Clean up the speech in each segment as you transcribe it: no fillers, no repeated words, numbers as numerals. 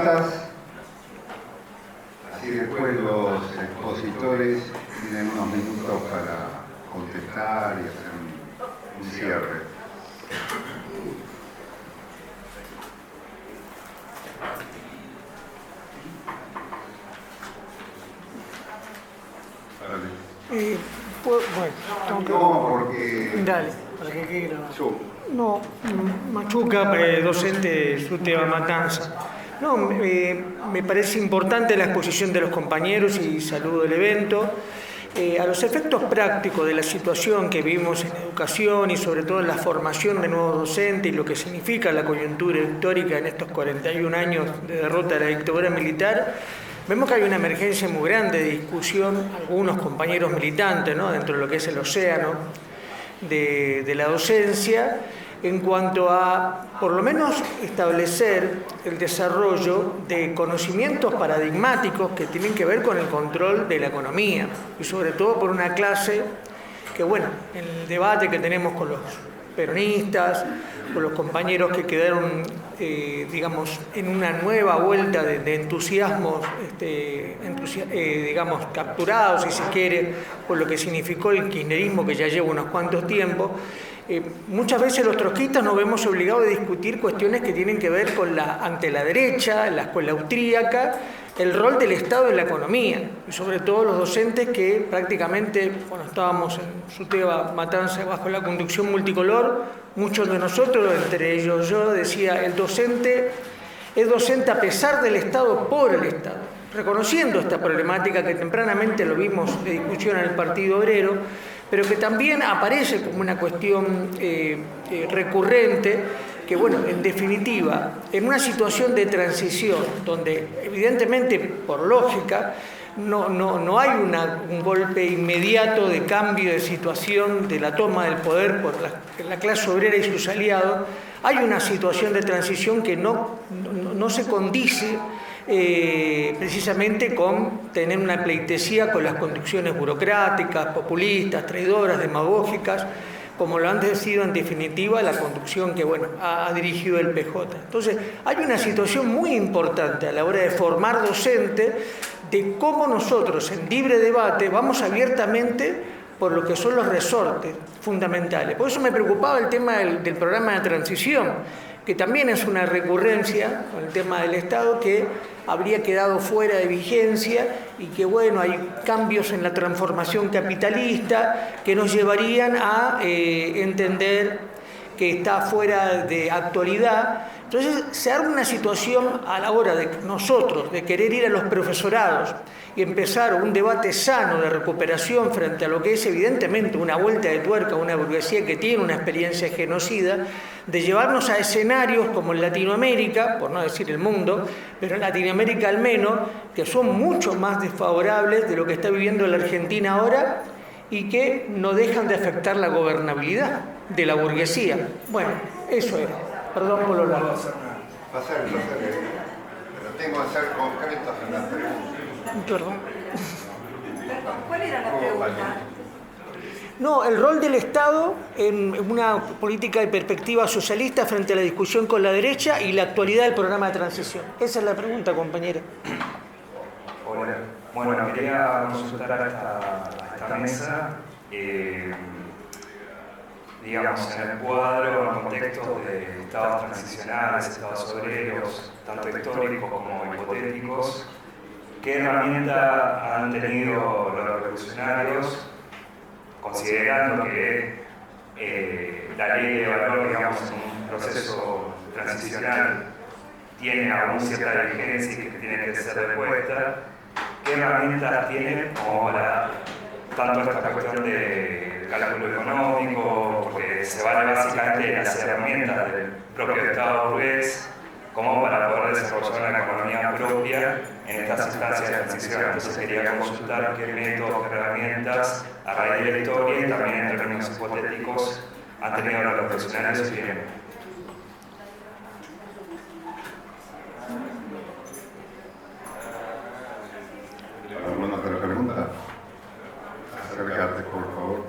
preguntas, así después los expositores tienen unos minutos para contestar y hacer un cierre. Bueno, no, porque... Dale, para que quede grabado. No, Machuca, docente de SUTEBA Matanza. No, me parece importante la exposición de los compañeros y saludo el evento. A los efectos prácticos de la situación que vivimos en educación y sobre todo en la formación de nuevos docentes y lo que significa la coyuntura histórica en estos 41 años de derrota de la dictadura militar, vemos que hay una emergencia muy grande de discusión, algunos compañeros militantes, ¿no?, dentro de lo que es el océano de la docencia, en cuanto a, por lo menos, establecer el desarrollo de conocimientos paradigmáticos que tienen que ver con el control de la economía, y sobre todo por una clase que, bueno, en el debate que tenemos con los peronistas, con los compañeros que quedaron, digamos, en una nueva vuelta de entusiasmos, digamos, capturados, si se quiere, por lo que significó el kirchnerismo, que ya lleva unos cuantos tiempos. Muchas veces los trotskistas nos vemos obligados a discutir cuestiones que tienen que ver con ante la derecha, la escuela austríaca, el rol del Estado en la economía, y sobre todo los docentes que prácticamente, cuando estábamos en SUTEBA Matanza bajo la conducción multicolor, muchos de nosotros, entre ellos yo, decía, el docente es docente a pesar del Estado, por el Estado, reconociendo esta problemática que tempranamente lo vimos de discusión en el Partido Obrero, pero que también aparece como una cuestión recurrente, que, bueno, en definitiva, en una situación de transición, donde evidentemente, por lógica, no hay un golpe inmediato de cambio de situación de la toma del poder por la clase obrera y sus aliados, hay una situación de transición que no se condice precisamente con tener una pleitesía con las conducciones burocráticas, populistas, traidoras, demagógicas, como lo han sido en definitiva la conducción que, bueno, ha dirigido el PJ. Entonces, hay una situación muy importante a la hora de formar docente, de cómo nosotros en libre debate vamos abiertamente por lo que son los resortes fundamentales. Por eso me preocupaba el tema del programa de transición, que también es una recurrencia con el tema del Estado que habría quedado fuera de vigencia y que, bueno, hay cambios en la transformación capitalista que nos llevarían a entender que está fuera de actualidad. Entonces se arma una situación a la hora de nosotros, de querer ir a los profesorados y empezar un debate sano de recuperación frente a lo que es evidentemente una vuelta de tuerca a una burguesía que tiene una experiencia genocida, de llevarnos a escenarios como en Latinoamérica, por no decir el mundo, pero en Latinoamérica al menos, que son mucho más desfavorables de lo que está viviendo la Argentina ahora y que no dejan de afectar la gobernabilidad de la burguesía. Bueno, eso era. Perdón por lo largo. Pasar, pero tengo que ser concretos en las preguntas. Perdón. ¿Cuál era la pregunta? No, el rol del Estado en una política de perspectiva socialista frente a la discusión con la derecha y la actualidad del programa de transición. Esa es la pregunta, compañera. Hola. Bueno, quería consultar a esta mesa, digamos, en el cuadro, en el contexto de estados transicionales, estados obreros, tanto históricos como hipotéticos, ¿qué herramienta han tenido los revolucionarios, considerando que la ley de valor, digamos, en un proceso transicional tiene aún cierta vigencia y que tiene que ser repuesta? ¿Qué herramientas tienen como para tanto esta cuestión de cálculo económico, porque se vale básicamente de las herramientas del propio Estado burgués, como para poder desarrollar una economía propia en estas instancias de transición? Entonces quería consultar qué métodos, qué herramientas, a raíz de la historia y también en términos hipotéticos, han tenido los profesionales y bien. ¿Alguna otra pregunta? Acércate, por favor.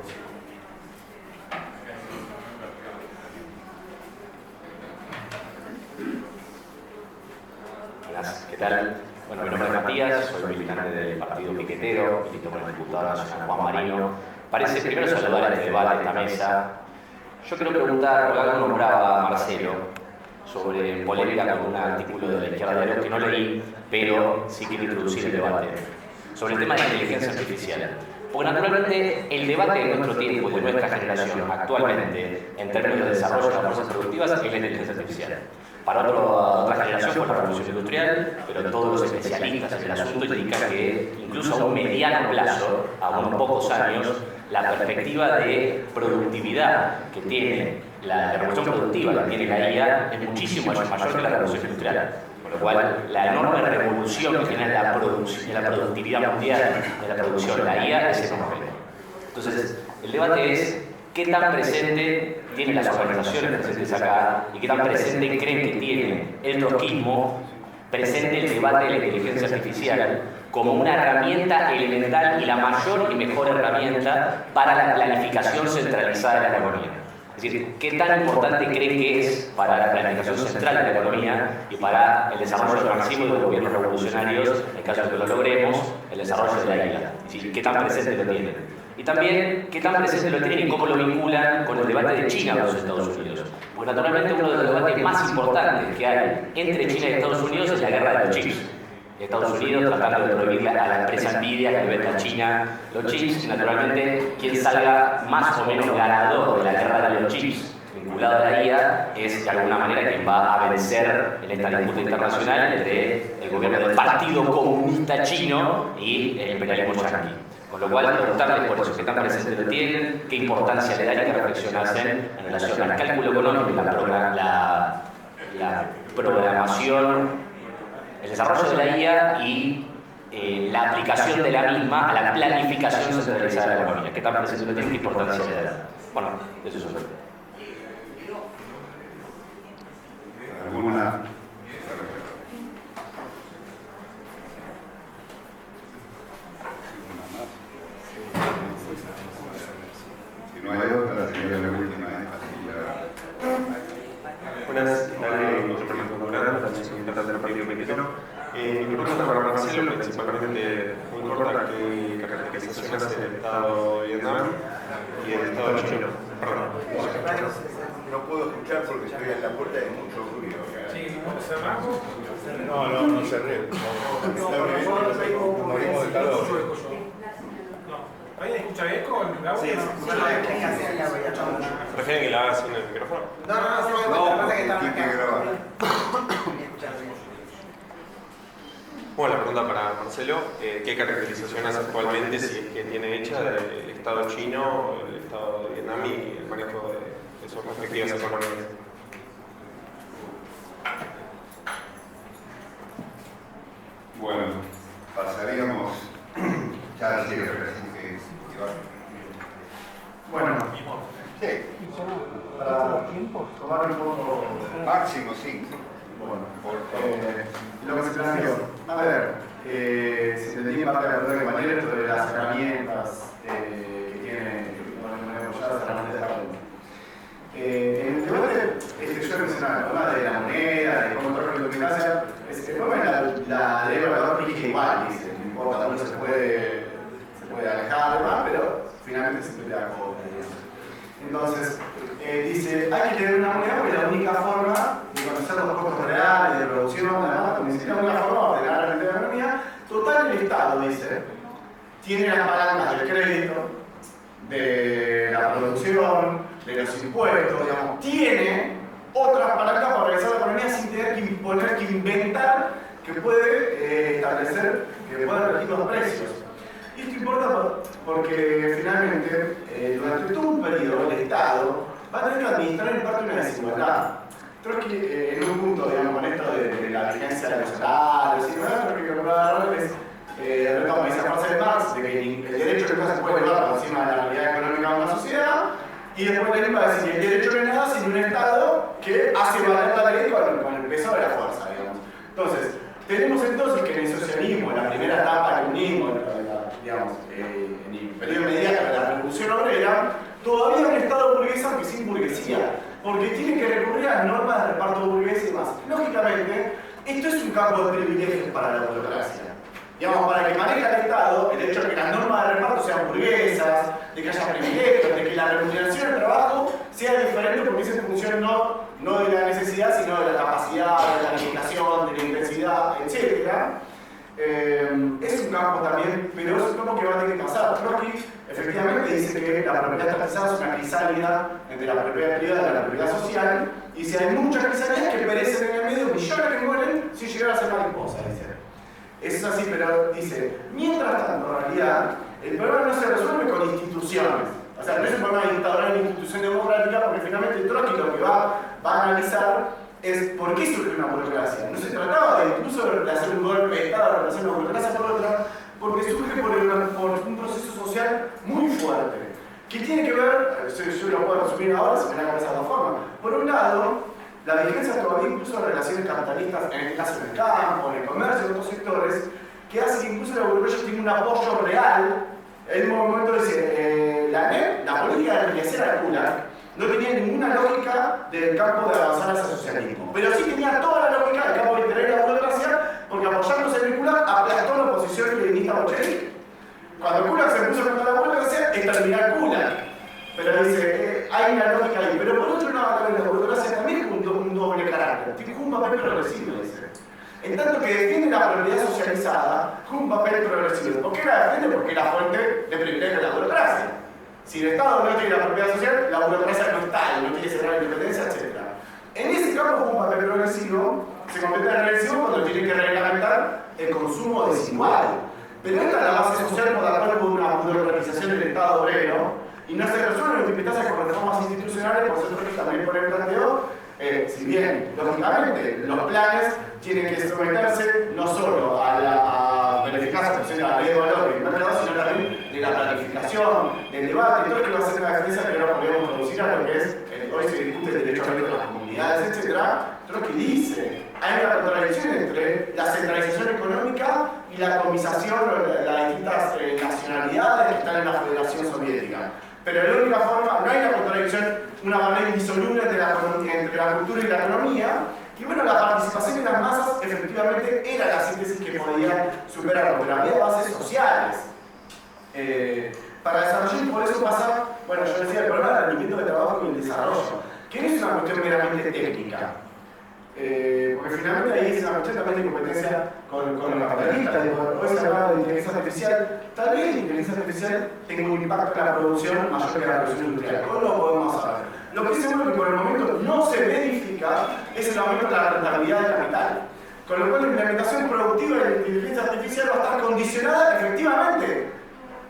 Buenas, ¿qué tal? Bueno, mi nombre es Matías, soy militante del Partido Piquetero, milito con el diputado nacional Juan Marino. Parece primero saludar este debate, esta mesa. Yo quiero preguntar, algo nombraba Marcelo, sobre polémica con un artículo de la izquierda de que no leí, pero sí quiero introducir el debate, sobre el tema de la inteligencia artificial. Porque naturalmente el debate de nuestro tiempo y de nuestra generación actualmente, en términos de desarrollo de las fuerzas productivas, es la inteligencia artificial. Para otra generación fue la revolución industrial, pero todos los especialistas en el asunto indican que incluso a un mediano plazo, a unos pocos años, la perspectiva de productividad que tiene la revolución productiva que tiene la IA es muchísimo mayor que la revolución industrial. Con lo cual, la enorme revolución que tiene la productividad mundial de la producción, la IA, es enorme. Entonces, el debate es qué tan presente tienen las organizaciones presentes acá y qué tan presente creen que tiene el trotskismo presente el debate de la inteligencia artificial como una herramienta elemental y la mayor y mejor herramienta para la planificación centralizada de la economía. Es decir, ¿qué tan importante creen que es para la planificación central de la economía y para el desarrollo máximo de los gobiernos revolucionarios, en caso de que lo logremos, el desarrollo de la isla? Es decir, ¿qué tan presente lo tienen? Y también, ¿qué tan presente lo tienen y cómo lo vinculan con el debate de China versus Estados Unidos? Porque naturalmente uno de los debates más importantes que hay entre China y Estados Unidos es la guerra de los chips. Estados Unidos tratando de prohibirle a la empresa Nvidia que le venda a China los chips, y naturalmente quien salga más o menos ganador de la guerra de los chips vinculado a la IA es de alguna manera quien va a vencer en esta disputa internacional entre el gobierno del Partido Comunista Chino y el imperialismo yanqui. Con lo cual, preguntarles por eso, qué tan presente lo tienen, qué importancia le dan y que reflexionarse en relación al cálculo económico, la programación, el desarrollo de la IA y la aplicación de la misma a la planificación centralizada de la economía. ¿Qué tan presente lo tienen, qué importancia le dan? Bueno, eso es todo. ¿Alguna? Si no hay otra, sería la última. Buenas, Dale, Fernando Morán, también soy militante del Partido Piquetero. Mi pregunta para Marcelo, principalmente muy corta, ¿qué caracterización hace el Estado de Vietnam y el Estado chino? Perdón. No puedo escuchar porque estoy en la puerta y hay mucho ruido. Sí, cerramos. No cerré. Morimos de calor. ¿Alguien escucha eco en el audio? Sí, ¿prefieren que la haga sin el micrófono? No, porque tiene que grabar. Bueno, la pregunta para Marcelo, ¿qué caracterización hace actualmente, si es que tiene hecha, del Estado chino, el Estado de Vietnam y el manejo de sus respectivas economías? Bueno, pasaríamos ya al cierre, así que Bueno, sí, para tomar un poco. máximo 5. Bueno, Por favor. lo que se planteó. A ver, si se tenía parte de la pregunta de compañero, esto de las herramientas que tiene, las herramientas de cada uno. En el debate, que yo mencionaba, el problema de la moneda, de cómo corre la eficacia, el problema es la ley de valor rige igual, dice, no importa, uno se puede alejar además, pero finalmente siempre la cobra, digamos. Entonces, dice, hay que tener una moneda porque es la única forma de conocer los costos reales de producción, además, como dice, la única forma de ordenar la economía. Total, el Estado, dice, tiene las palancas del crédito, de la producción, de los impuestos, digamos, tiene otras palancas para organizar la economía sin tener que imponer, que inventar, que puede establecer, que puede regir los precios. Y esto importa porque finalmente, durante todo un periodo, el Estado va a tener que administrar en parte una desigualdad. Creo que en un punto, digamos, con esto de la vigencia de los salarios y demás, creo que lo que va a dar es retomo esa frase de Marx, de que el derecho no se puede llevar por encima de la realidad económica de una sociedad, y después Lenin va a decir que el derecho no es nada sin un Estado que hace valer la ley con el peso de la fuerza, digamos. Entonces, tenemos entonces que en el socialismo, en la primera etapa del comunismo, digamos, en el periodo inmediato de la revolución obrera, todavía un Estado burgués, aunque sin burguesía, porque tiene que recurrir a las normas de reparto burgués y demás. Lógicamente, Esto es un campo de privilegios para la burocracia. Digamos, para que maneje el Estado, el hecho de que las normas de reparto sean burguesas, de que haya privilegios, de que la remuneración del trabajo sea diferente porque es en función no de la necesidad, sino de la capacidad, de la dedicación, de la intensidad, etc. Es un campo también, pero es un campo que va a tener que pasar. Trotsky efectivamente dice que la propiedad estatizada es una crisálida entre la propiedad privada y la propiedad social, y si hay muchas crisálidas que perecen en el medio, millones que mueren sin llegar a ser mariposa, dice. Eso es así, pero dice, mientras tanto, en realidad, el problema no se resuelve con instituciones. O sea, no es un problema de instaurar una institución democrática, porque finalmente Trotsky lo que va a analizar es por qué surge una burocracia. No se trataba de incluso de hacer un golpe de Estado, de hacer una burocracia por otra, porque surge por un proceso social muy fuerte, que tiene que ver, yo lo puedo resumir ahora, se me da de esa forma. Por un lado, la vigencia todavía incluso de relaciones capitalistas, en el caso del campo, en el comercio, en otros sectores, que hace que incluso la burocracia tenga un apoyo real. En un momento dice, la política de enriquecer a Kulak no tenía ninguna lógica del campo de avanzar hacia el socialismo, pero sí tenía toda la lógica del campo de interés de la burocracia, porque apoyándose en el Kulak aplastó la oposición leninista bolchevique. Cuando Kulak se puso contra la burocracia, es terminar Kulak. Pero dice, hay una lógica ahí. Pero por otro lado, la burocracia también es un doble carácter. Tiene un papel progresivo, dice. En tanto que defiende la propiedad socializada, con un papel progresivo. ¿Por qué la defiende? Porque es la fuente de privilegio de la burocracia. Si el Estado no tiene la propiedad social, la burocracia no está, no tiene cerrar la independencia, etc. En ese campo, con un papel progresivo, se convierte en regresivo cuando tiene que reglamentar el consumo desigual. Pero esta es la base social por la cual hubo una burocratización del Estado obrero, y no se resuelve en última con reformas institucionales, por eso que también por el planteo, si bien, lógicamente, los planes tienen que someterse no solo a verificar de la ley de valor y mercado, sino también de la planificación, del debate, y todo lo que va a ser una defensa que ahora podemos producir a lo que es, hoy se discute el derecho a veto de las comunidades, etc. Todo lo que dice, hay una contradicción entre la centralización económica y la atomización de las distintas nacionalidades que están en la Federación Soviética. Pero de la única forma, no hay una contradicción, una barrera indisoluble entre la cultura y la economía. Y bueno, la participación de las masas efectivamente era la síntesis que podía superarlo, pero había bases sociales. Para desarrollar, y por eso pasa, bueno, yo decía, el problema del rendimiento de trabajo y el desarrollo, que no es una cuestión meramente técnica. Porque finalmente ahí es una cuestión también de competencia con los capitalistas. Hoy se hablaba de inteligencia artificial. Tal vez la inteligencia artificial tenga un impacto en la producción mayor que la producción industrial. ¿Cómo lo podemos saber? Lo que es seguro que por el momento no se verifica es el aumento de la rentabilidad del capital. Con lo cual la implementación productiva de la inteligencia artificial va a estar condicionada efectivamente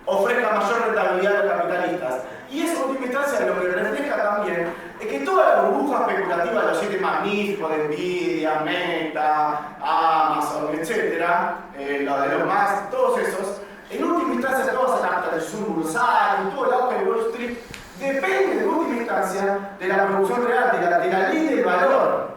ofrezca mayor rentabilidad a los capitalistas. Y eso, en última instancia, lo que refleja también es que toda la burbuja especulativa de los 7 magníficos de Nvidia, Meta, Amazon, etc., lo de los más, todos esos, en última instancia, toda esa capitalización bursátil, todo el auge de Wall Street, depende de última instancia de la producción real, de la ley del valor.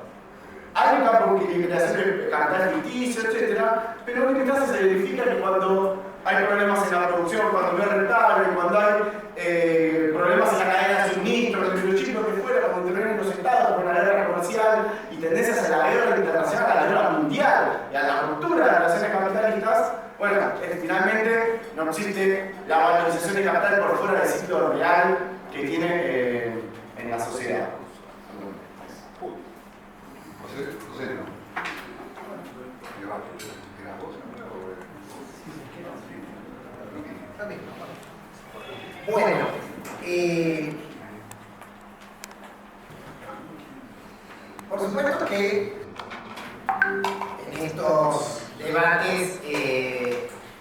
Hay un campo de creación de capital ficticio, etc., pero en última instancia se verifica que cuando hay problemas en la producción, cuando no es rentable, cuando hay problemas en la cadena de suministro, entre los chicos que fuera, cuando intervienen los estados con la guerra comercial y tendencias a la guerra internacional, a la guerra mundial y a la ruptura de las relaciones capitalistas, bueno, finalmente no existe la valorización de capital por fuera del ciclo real que tiene en la sociedad. José, no. Bueno, por supuesto que en estos debates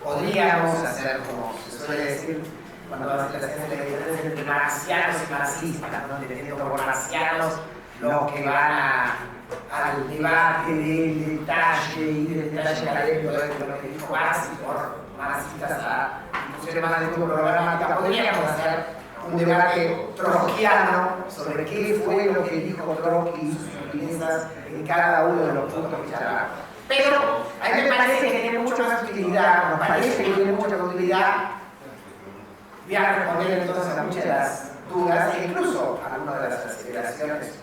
podríamos hacer, como se suele decir, cuando se hace la diferencia entre marcianos y marxistas, ¿no? Entendiendo por marcianos los que van al debate del detalle y del detalle académico de lo que dijo Marx, y por marxistas a discusiones más de tipo programática. Podríamos hacer un debate trotskiano sobre qué fue lo que dijo Trotsky y sus sutilezas en cada uno de los puntos que charlamos. Pero a mí me parece que tiene mucha más utilidad, nos parece que tiene mucha utilidad. Voy a responder entonces a muchas de las dudas e incluso a algunas de las aseveraciones.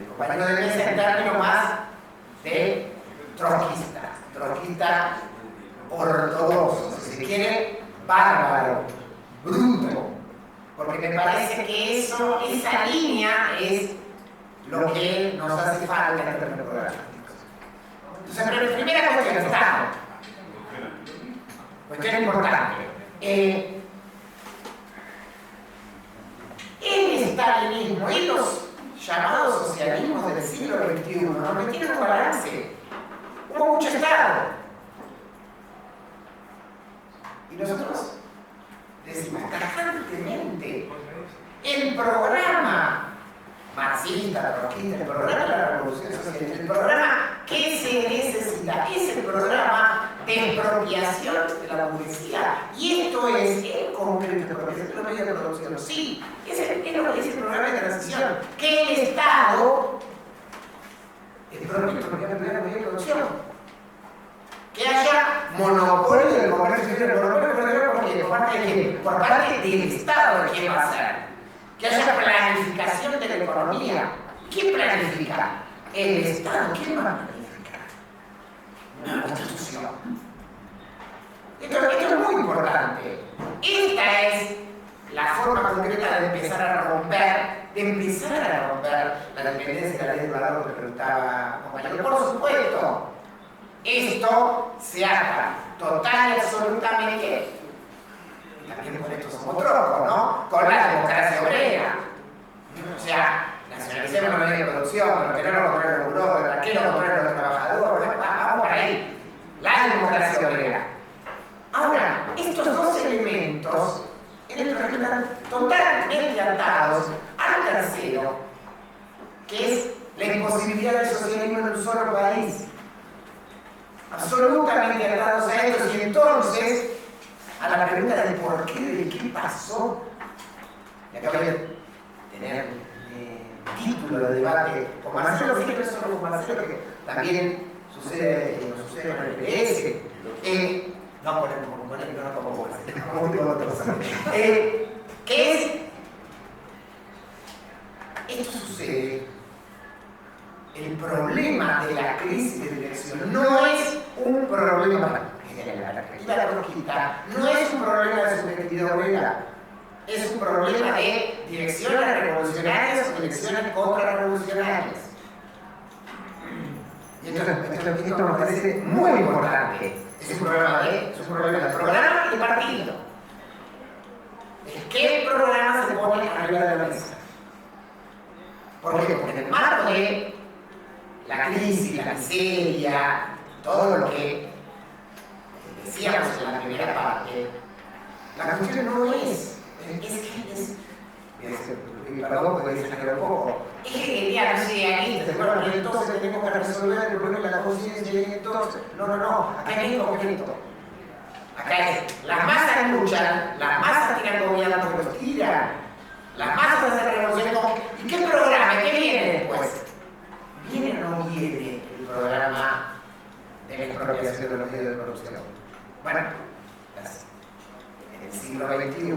El compañero de mesa en términos más de trotskista ortodoxo, si se quiere, bárbaro, bruto, porque me parece que esa línea es lo que nos hace falta en términos programáticos. Entonces, pero la primera cuestión, Estado. Cuestión importante. El estalinismo y los llamados socialismos del siglo XXI no tienen un balance. Hubo mucho Estado. Y nosotros decimos tajantemente, el programa marxista, trotskista, el programa de la revolución social, el programa que se necesita es el programa de expropiación de la burguesía. Y esto es en concreto expropiación de los medios de producción. Sí, es lo que dice el programa de transición, que el Estado expropie los medios de producción. Que haya monopolio del comercio exterior, por parte del Estado, ¿qué va a hacer? Que haya planificación de la economía. ¿Quién planifica? El Estado. ¿Quién va a planificar? Una constitución. Esto es muy importante. Esta es la forma concreta de empezar a romper la dependencia de la ley de valor que preguntaba compañero. Por supuesto, esto se ata total y absolutamente, también por esto somos trocos, ¿no?, con la democracia obrera. O sea, nacionalicemos los medios de producción, que no lo poner los burocratas, que no lo poner los trabajadores, vamos por ahí. La democracia obrera. Ahora, estos dos elementos están totalmente atados al tercero, que es la imposibilidad del socialismo en un solo país. Absolutamente atados a esto, y entonces a la pregunta de por qué, de qué pasó, y acá voy a tener título de debate con Marcelo, fíjate solo con Marcelo, que también sucede con el PS, no con él, no como vos, como otros, que es, esto sucede. El problema de la crisis de dirección no es un problema de la perspectiva trotskista, no es un problema de subjetividad obrera, es un problema de direcciones revolucionarias o direcciones contrarrevolucionarias. Y esto nos parece muy importante. Es un problema de programa y partido. ¿Qué programa se pone arriba de la mesa? ¿Por qué? Porque en el marco de la crisis, la miseria, todo lo que decíamos en la primera parte, la cuestión no es perdón, porque exagerar un poco, es que ya no sé, aquí, bueno, entonces tenemos que resolver el problema de la conciencia y entonces, no, acá hay un conflicto. Acá es, las masas luchan, las masas tiran gobierno porque los tiran, las masas se revolucionan. ¿Y qué programa? ¿Qué viene después? ¿Viene o no viene el programa de la expropiación de los medios de producción? Bueno, en el siglo XXI,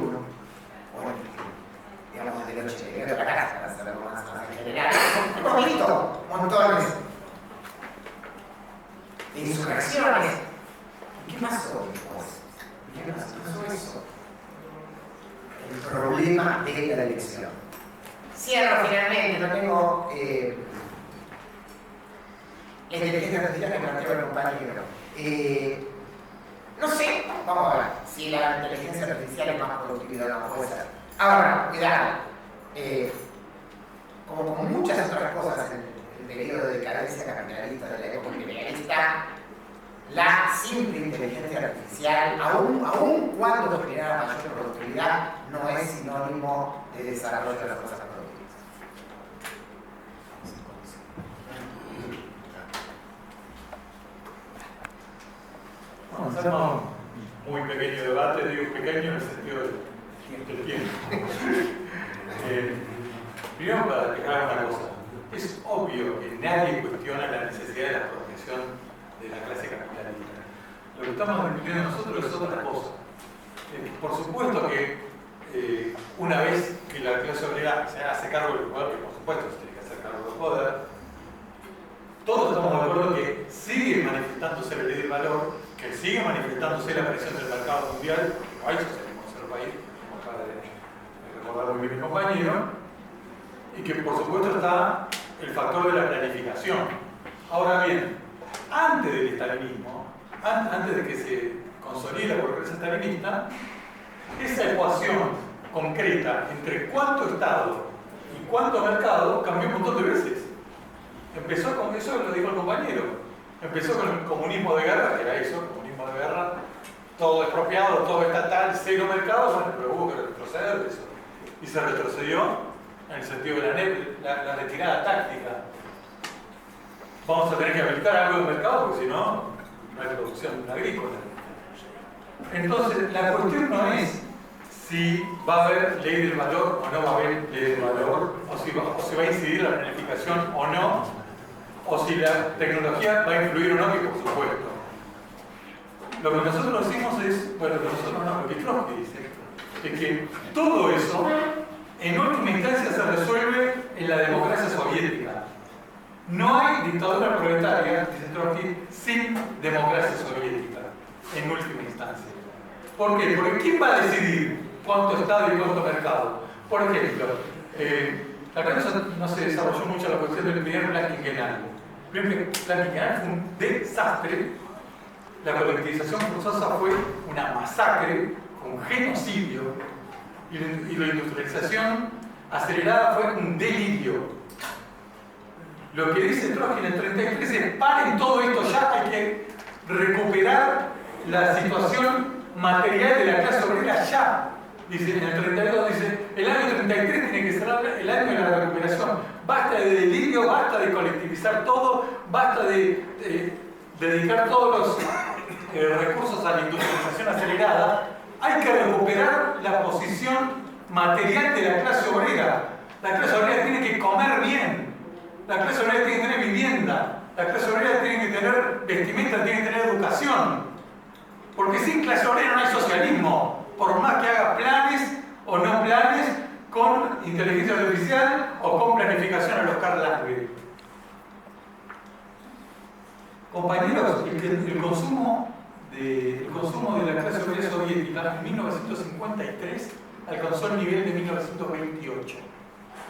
digamos, de los de la casa, para hacerlo más general, hemos visto montones de insurrecciones. ¿Qué pasó después? ¿Qué pasó eso? El problema de la elección. Cierro finalmente, no tengo la inteligencia artificial que planteó el compañero. No sé, vamos a ver si la inteligencia artificial es más productiva o no puede ser. Ahora, cuidado, como con muchas otras cosas en el periodo de decadencia capitalista de la época imperialista, la simple inteligencia artificial, aun cuando genera mayor productividad, no es sinónimo de desarrollo de las cosas productivas. Vamos a hacer un muy pequeño debate, digo pequeño en el sentido del tiempo. Primero, para explicar una cosa, es obvio que nadie cuestiona la necesidad de la expropiación de la clase capitalista. Lo que estamos discutiendo nosotros es otra cosa. Por supuesto que una vez que la clase obrera se hace cargo del poder, que por supuesto se tiene que hacer cargo del poder, todos estamos de acuerdo que sigue manifestándose la ley del valor, que sigue manifestándose la presión del mercado mundial, no hay socialismo en nuestro país, como acaba de recordar muy bien mi compañero, y que por supuesto está el factor de la planificación. Ahora bien, antes del estalinismo, antes de que se consolide la burguesía estalinista, esa ecuación concreta entre cuánto Estado y cuánto mercado cambió un montón de veces. Empezó con eso, lo dijo el compañero, empezó con el comunismo de guerra, que era eso, comunismo de guerra, todo expropiado, todo estatal, cero mercado, bueno, pero hubo que retroceder de eso. Y se retrocedió en el sentido de la retirada táctica. Vamos a tener que habilitar algo de mercado, porque si no, no hay producción agrícola. Entonces, la cuestión no es si va a haber ley del valor o no va a haber ley del valor, o si va a incidir la planificación o no, o si la tecnología va a influir o no, que por supuesto. Lo que nosotros decimos es, bueno, nosotros no, lo que Trotsky dice, es que todo eso, en última instancia, se resuelve en la democracia soviética. No hay dictadura proletaria, dice Trotsky, sin democracia soviética, en última instancia. ¿Por qué? Porque ¿quién va a decidir cuánto Estado y cuánto mercado? Por ejemplo, acá no se desarrolló mucho la cuestión del primer plan quinquenal. El primer plan quinquenal fue un desastre. La colectivización forzosa fue una masacre, un genocidio, y la industrialización acelerada fue un delirio. Lo que dice Trotsky en el 33 es: paren todo esto ya, hay que recuperar la situación material de la clase obrera ya. Dice, en el 32 dice, el año 33 tiene que ser el año de la recuperación. Basta de delirio, basta de colectivizar todo, basta de dedicar todos los recursos a la industrialización acelerada. Hay que recuperar la posición material de la clase obrera. La clase obrera tiene que comer bien. La clase obrera tiene que tener vivienda. La clase obrera tiene que tener vestimenta, tiene que tener educación. Porque sin clase obrera no hay socialismo. Por más que haga planes o no planes con inteligencia artificial o con planificación a los Karl Lange. Compañeros, el consumo de la clase obrera soviética en 1953 alcanzó el nivel de 1928.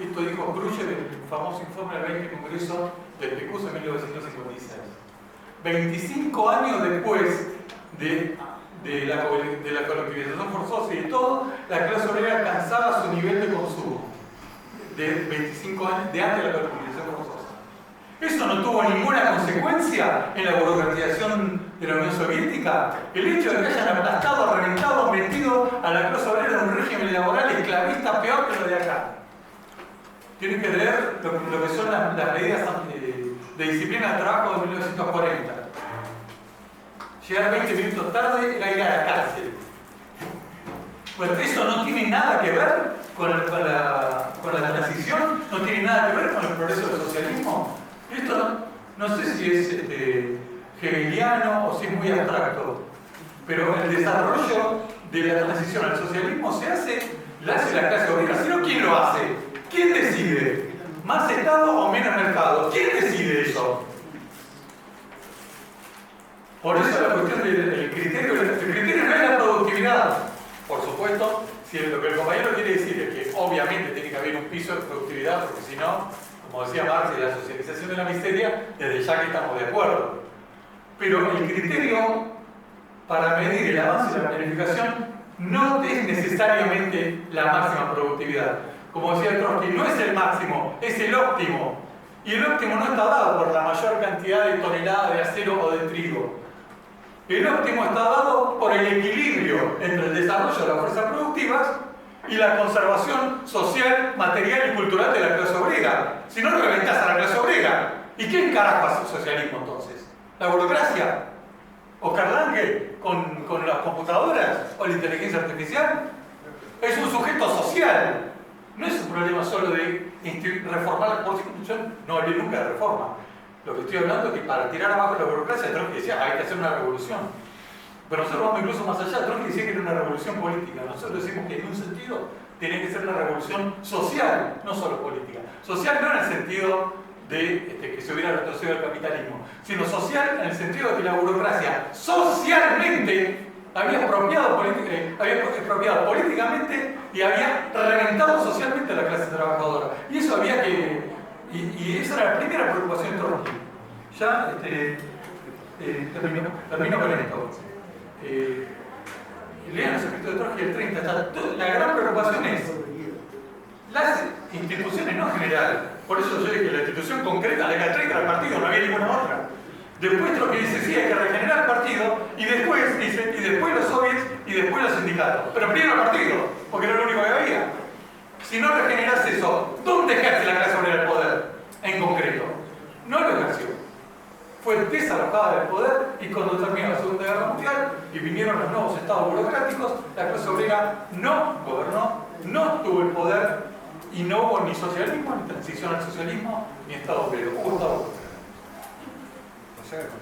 Esto dijo Khrushchev en el famoso informe del 20 Congreso del PQS en 1956. 25 años después de la colectivización forzosa y de todo, la clase obrera alcanzaba su nivel de consumo de 25 años de antes de la colectivización forzosa. Eso no tuvo ninguna consecuencia en la burocratización de la Unión Soviética. El hecho de que hayan aplastado, reventado, metido a la clase obrera en un régimen laboral esclavista peor que lo de acá. Tienen que leer lo que son las medidas de disciplina del trabajo de 1940. Llegar 20 minutos tarde era ir a la cárcel. Bueno, eso no tiene nada que ver con la transición, no tiene nada que ver con el progreso del socialismo. Esto no sé si es hegeliano o si es muy abstracto, pero el desarrollo de la transición al socialismo la hace la clase obrera. Si no, ¿quién lo hace? ¿Quién decide? ¿Más Estado o menos mercado? ¿Quién decide eso? Por eso la cuestión del criterio no es la productividad. Por supuesto, si lo que el compañero quiere decir es que obviamente tiene que haber un piso de productividad, porque si no, como decía Marx, la socialización de la miseria, desde ya que estamos de acuerdo. Pero el criterio para medir el avance de la planificación no es necesariamente la máxima productividad. Como decía Trotsky, no es el máximo, es el óptimo. Y el óptimo no está dado por la mayor cantidad de toneladas de acero o de trigo. El óptimo está dado por el equilibrio entre el desarrollo de las fuerzas productivas y la conservación social, material y cultural de la clase obrera. Si no, reventás a la clase obrera. ¿Y quién carajo hace el socialismo entonces? ¿La burocracia? ¿O Karl Lange con las computadoras? ¿O la inteligencia artificial? Es un sujeto social. No es un problema solo de reformar la Constitución, no hablé nunca de reforma. Lo que estoy hablando es que para tirar abajo la burocracia, Trotsky decía, hay que hacer una revolución. Pero nosotros vamos incluso más allá. Trotsky decía que era una revolución política. Nosotros decimos que en un sentido tiene que ser una revolución social, no solo política. Social no en el sentido de que se hubiera retrocedido el capitalismo, sino social en el sentido de que la burocracia socialmente había expropiado políticamente y había reventado socialmente a la clase trabajadora. Y eso había que... Y esa era la primera preocupación de Trotsky. Ya termino con esto. Lean los escritos de Trotsky del 30. La gran preocupación es las instituciones, no en general. Por eso yo dije la institución concreta, la que 30 era el partido, no había ninguna otra. Después Trotsky dice, sí, hay que regenerar el partido, y después dice, y después los soviets, y después los sindicatos. Pero primero el partido, porque era lo único que había. Si no regeneras eso, ¿dónde ejerce la clase obrera el poder? En concreto. No lo ejerció. Fue desalojada del poder, y cuando terminó la Segunda Guerra Mundial y vinieron los nuevos estados burocráticos, la clase obrera no gobernó, no tuvo el poder, y no hubo ni socialismo, ni transición al socialismo, ni estado obrero. Hubo estado obrero.